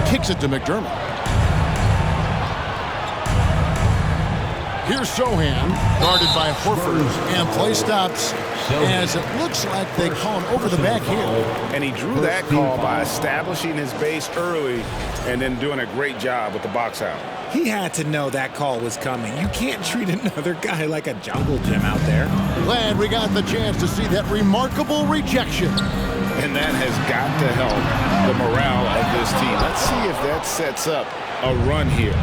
Kicks it to McDermott. Here's Sohan, guarded by Horford, and play stops as it looks like they call him over the back here. And he drew that call by establishing his base early and then doing a great job with the box out. He had to know that call was coming. You can't treat another guy like a jungle gym out there. Glad we got the chance to see that remarkable rejection. And that has got to help the morale of this team. Let's see if that sets up a run here.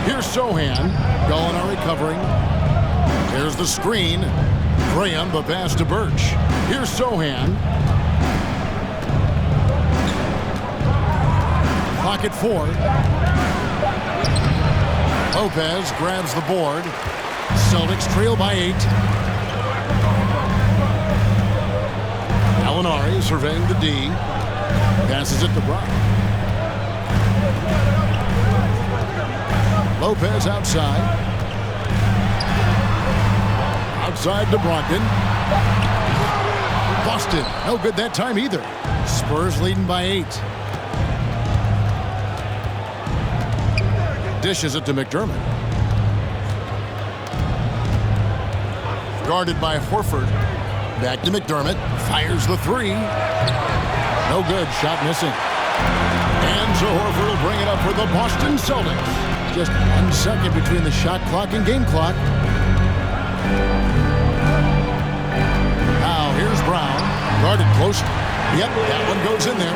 Here's Sohan. Gallinari covering. Here's the screen. Graham, the pass to Birch. Here's Sohan. Pocket 4. Lopez grabs the board. Celtics trail by 8. Gallinari surveying the D. Passes it to Brock. Lopez outside. Outside to Brogdon. Boston. No good that time either. Spurs leading by 8. Dishes it to McDermott. Guarded by Horford. Back to McDermott. Fires the 3. No good. Shot missing. And so Horford will bring it up for the Boston Celtics. Just 1 second between the shot clock and game clock. Now here's Brown. Guarded close. Yep, that one goes in there.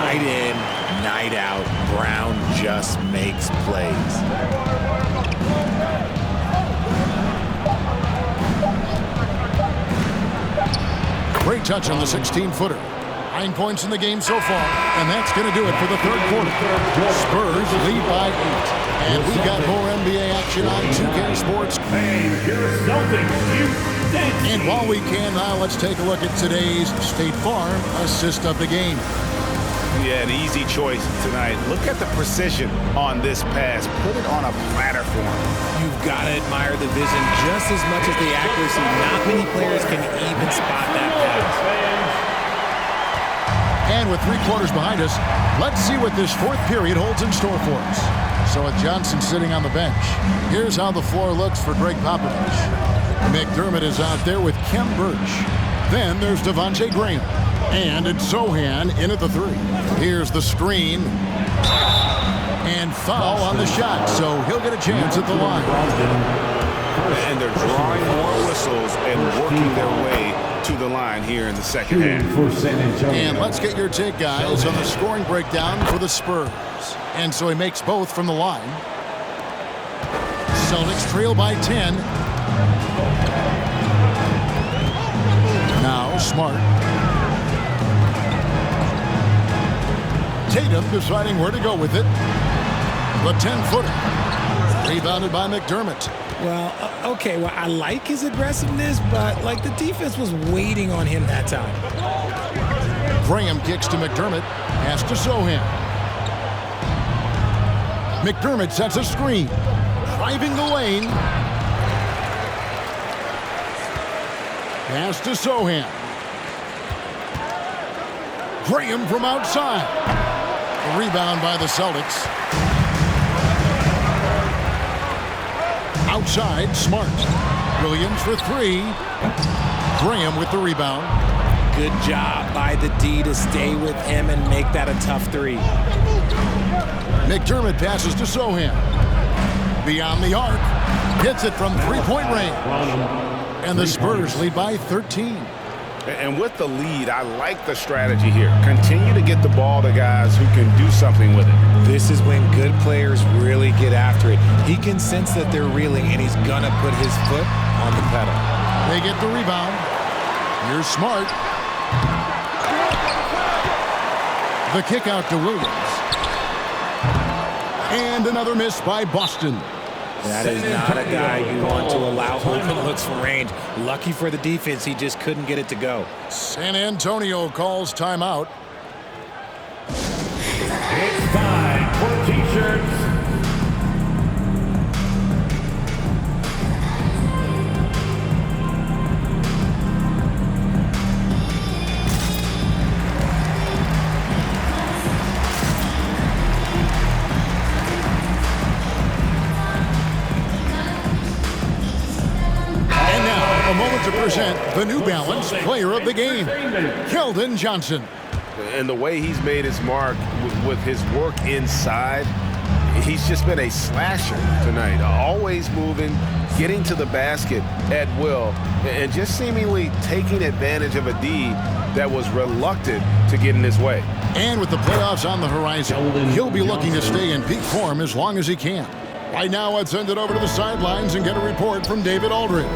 Night in, night out. Brown just makes plays. Great touch on the 16-footer. 9 points in the game so far, and that's going to do it for the third quarter. Spurs lead by 8. And we got more NBA action on 2K Sports. And while we can now, let's take a look at today's State Farm assist of the game. Yeah, an easy choice tonight. Look at the precision on this pass. Put it on a platter for him. You've got to admire the vision just as much as the accuracy. Not many players can even spot that pass. And with 3 quarters behind us, let's see what this fourth period holds in store for us. So with Johnson sitting on the bench, here's how the floor looks for Greg Popovich. McDermott is out there with Kem Birch. Then there's Devontae Graham. And it's Sohan in at the 3. Here's the screen. And foul on the shot, so he'll get a chance at the line. And they're drawing more whistles and working their way to the line here in the second half. And let's get your take, guys, on the scoring breakdown for the Spurs. And so he makes both from the line. Celtics trail by 10. Now Smart. Tatum deciding where to go with it. The 10-footer. Rebounded by McDermott. Well, okay, well, I like his aggressiveness, but, like, the defense was waiting on him that time. Graham kicks to McDermott. Pass to Sohan. McDermott sets a screen. Driving the lane. Pass to Sohan. Graham from outside. A rebound by the Celtics. Outside, Smart. Williams for 3. Graham with the rebound. Good job by the D to stay with him and make that a tough 3. McDermott passes to Sohan. Beyond the arc. Hits it from 3-point range. And the Spurs lead by 13. And with the lead, I like the strategy here. Continue to get the ball to guys who can do something with it. This is when good players really get after it. He can sense that they're reeling, and he's going to put his foot on the pedal. They get the rebound. Here's Smart. The kick out to Williams. And another miss by Boston. That is not a guy you want to allow open looks from range. Lucky for the defense, he just couldn't get it to go. San Antonio calls timeout. It's time for T-shirts. present the New Balance Player of the Game, Keldon Johnson. And the way he's made his mark with his work inside, he's just been a slasher tonight. Always moving, getting to the basket at will, and just seemingly taking advantage of a D that was reluctant to get in his way. And with the playoffs on the horizon, he'll be looking to stay in peak form as long as he can. Right now, let's send it over to the sidelines and get a report from David Aldridge.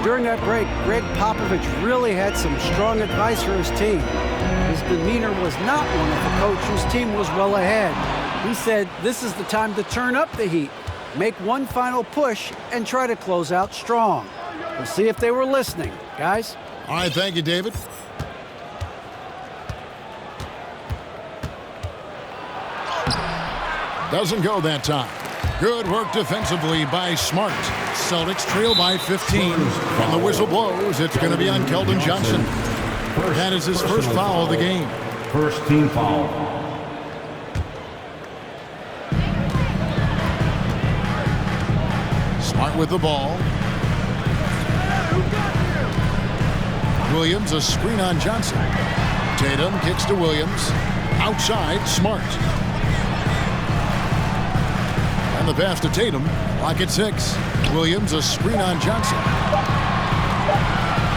During that break, Greg Popovich really had some strong advice for his team. His demeanor was not one of the coach whose team was well ahead. He said, this is the time to turn up the heat, make one final push, and try to close out strong. We'll see if they were listening, guys. All right, thank you, David. Doesn't go that time. Good work defensively by Smart. Celtics trail by 15. When the whistle blows, it's going to be on Keldon Johnson. That is his first foul of the game. First team foul. Smart with the ball. Williams, a screen on Johnson. Tatum kicks to Williams. Outside, Smart. And the pass to Tatum. Clock at 6. Williams, a screen on Johnson.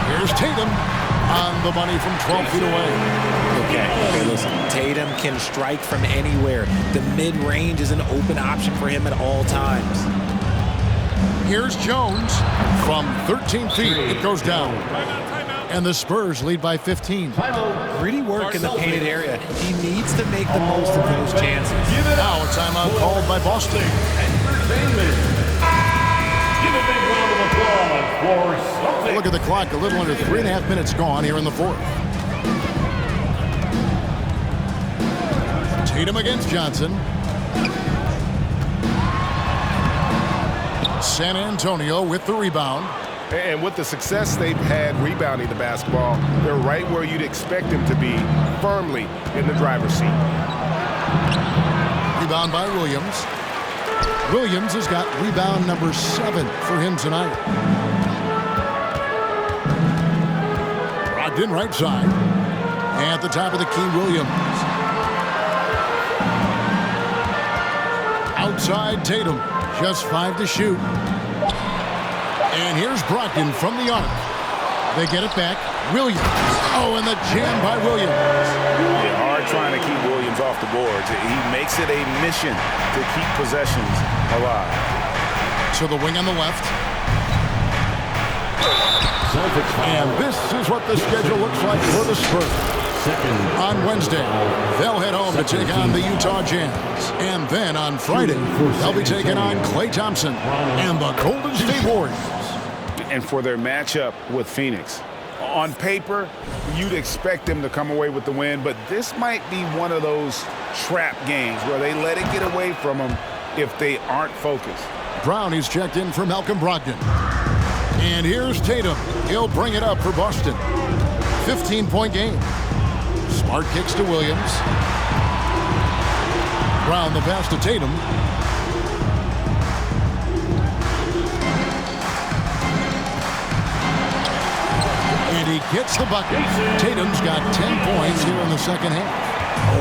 Here's Tatum on the money from 12 feet away. Okay, listen, Tatum can strike from anywhere. The mid-range is an open option for him at all times. Here's Jones from 13 feet. It goes down. And the Spurs lead by 15. Gritty work in the painted area. He needs to make the most of those chances. Now a timeout called by Boston. Look at the clock. A little under 3.5 minutes gone here in the fourth. Tatum against Johnson. San Antonio with the rebound. And with the success they've had rebounding the basketball, they're right where you'd expect them to be, firmly in the driver's seat. Rebound by Williams. Williams has got rebound number 7 for him tonight. Brogdon right side. At the top of the key, Williams. Outside Tatum. Just 5 to shoot. And here's Brogdon from the arc. They get it back. Williams. Oh, and the jam by Williams. Yeah, hard trying to keep Williams off the boards. He makes it a mission to keep possessions alive. To the wing on the left. And this is what the schedule looks like for the Spurs. On Wednesday, they'll head home to take on the Utah Jazz. And then on Friday, they'll be taking on Klay Thompson and the Golden State Warriors. And for their matchup with Phoenix. On paper, you'd expect them to come away with the win, but this might be one of those trap games where they let it get away from them if they aren't focused. Brown is checked in for Malcolm Brogdon. And here's Tatum. He'll bring it up for Boston. 15-point game. Smart kicks to Williams. Brown the pass to Tatum. And he gets the bucket. Tatum's got 10 points here in the second half. Oh,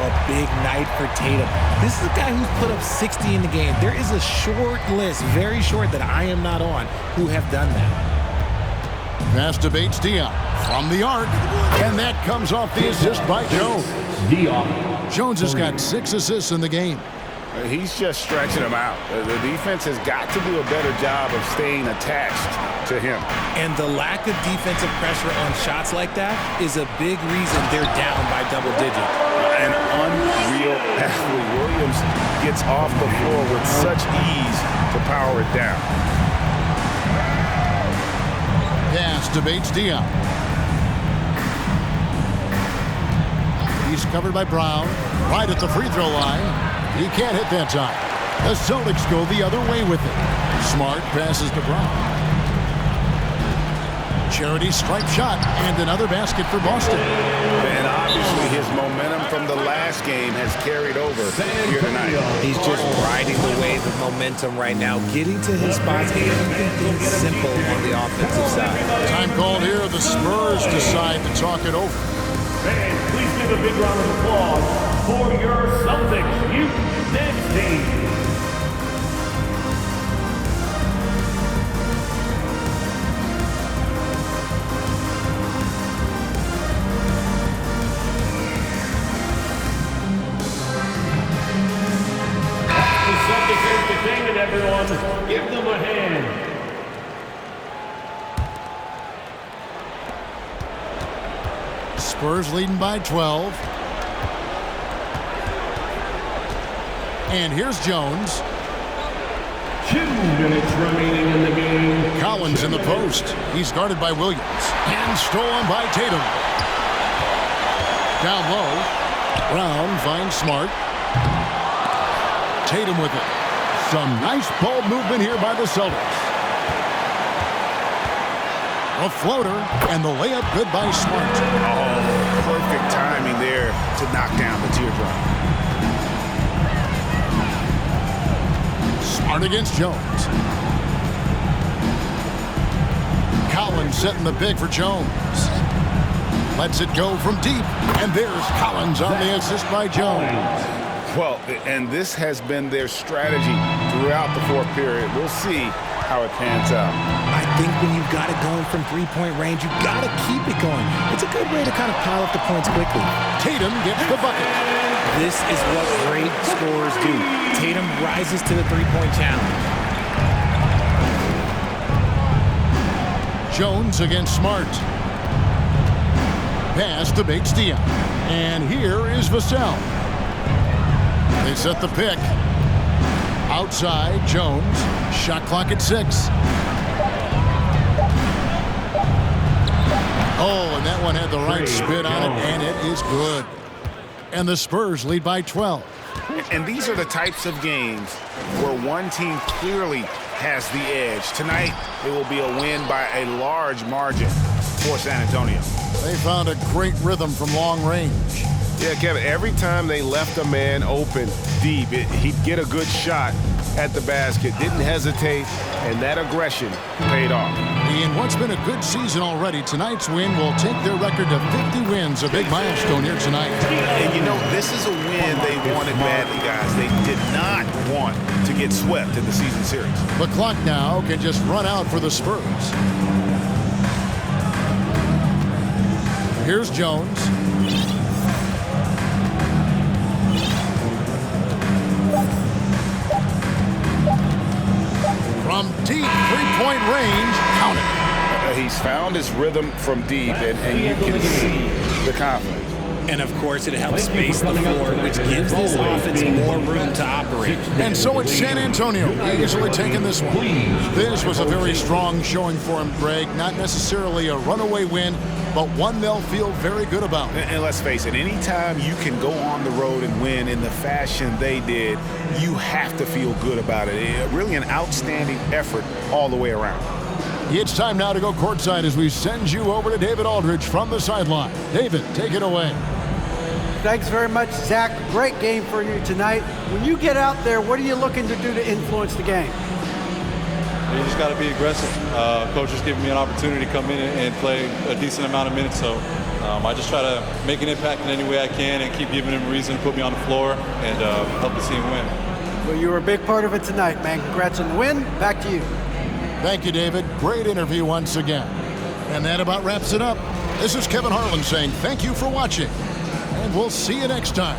a big night for Tatum. This is a guy who's put up 60 in the game. There is a short list, very short, that I am not on, who have done that. Pass to Bates Diop from the arc. And that comes off the assist by Jones. Jones has got 6 assists in the game. He's just stretching them out. The defense has got to do a better job of staying attached to him. And the lack of defensive pressure on shots like that is a big reason they're down by double digits. An unreal athlete. Williams gets off the floor with such ease to power it down. Pass to Bates Diop. He's covered by Brown. Right at the free throw line. He can't hit that time. The Celtics go the other way with it. Smart passes to Brown. Charity stripe shot and another basket for Boston. And obviously his momentum from the last game has carried over here tonight. He's just riding the wave of momentum right now, getting to his spots and keeping things simple on the offensive side. Time called here. The Spurs decide to talk it over. Fans, please give a big round of applause for your Celtics youth men's team. Entertainment, everyone. Give them a hand. Spurs leading by 12. And here's Jones. 2 minutes remaining in the game. Collins in the post. He's guarded by Williams. And stolen by Tatum. Down low. Brown finds Smart. Tatum with it. Some nice ball movement here by the Celtics. A floater, and the layup good by Smart. Oh, perfect timing there to knock down the teardrop. Smart against Jones. Collins setting the pick for Jones. Lets it go from deep, and there's Collins on the assist by Jones. Well, and this has been their strategy throughout the fourth period. We'll see how it pans out. I think when you've got it going from three-point range, you've got to keep it going. It's a good way to kind of pile up the points quickly. Tatum gets the bucket. This is what great scorers do. Tatum rises to the three-point challenge. Jones against Smart. Pass to Bates-Diop. And here is Vassell. They set the pick. Outside, Jones. Shot clock at 6. Oh, and that one had the right spin on it, and it is good. And the Spurs lead by 12. And these are the types of games where one team clearly has the edge. Tonight, it will be a win by a large margin for San Antonio. They found a great rhythm from long range. Yeah, Kevin, every time they left a man open deep, he'd get a good shot at the basket, didn't hesitate, and that aggression paid off. In what's been a good season already, tonight's win will take their record to 50 wins, a big milestone here tonight. And you know, this is a win they wanted badly, guys. They did not want to get swept in the season series. The clock now can just run out for the Spurs. Here's Jones. From deep three-point range, count it. He's found his rhythm from deep, and you can see the confidence. And, of course, it helps space the floor, which gives this offense more room to operate. And so it's San Antonio easily taking this one. This was a very strong showing for him, Greg. Not necessarily a runaway win, but one they'll feel very good about. And let's face it, anytime you can go on the road and win in the fashion they did, you have to feel good about it. Really an outstanding effort all the way around. It's time now to go courtside as we send you over to David Aldridge from the sideline. David, take it away. Thanks very much, Zach. Great game for you tonight. When you get out there, what are you looking to do to influence the game? You just got to be aggressive. Coach is giving me an opportunity to come in and play a decent amount of minutes, so I just try to make an impact in any way I can and keep giving him a reason to put me on the floor and help the team win. Well, you were a big part of it tonight, man. Congrats on the win. Back to you. Thank you, David. Great interview once again. And that about wraps it up. This is Kevin Harlan saying thank you for watching, and we'll see you next time.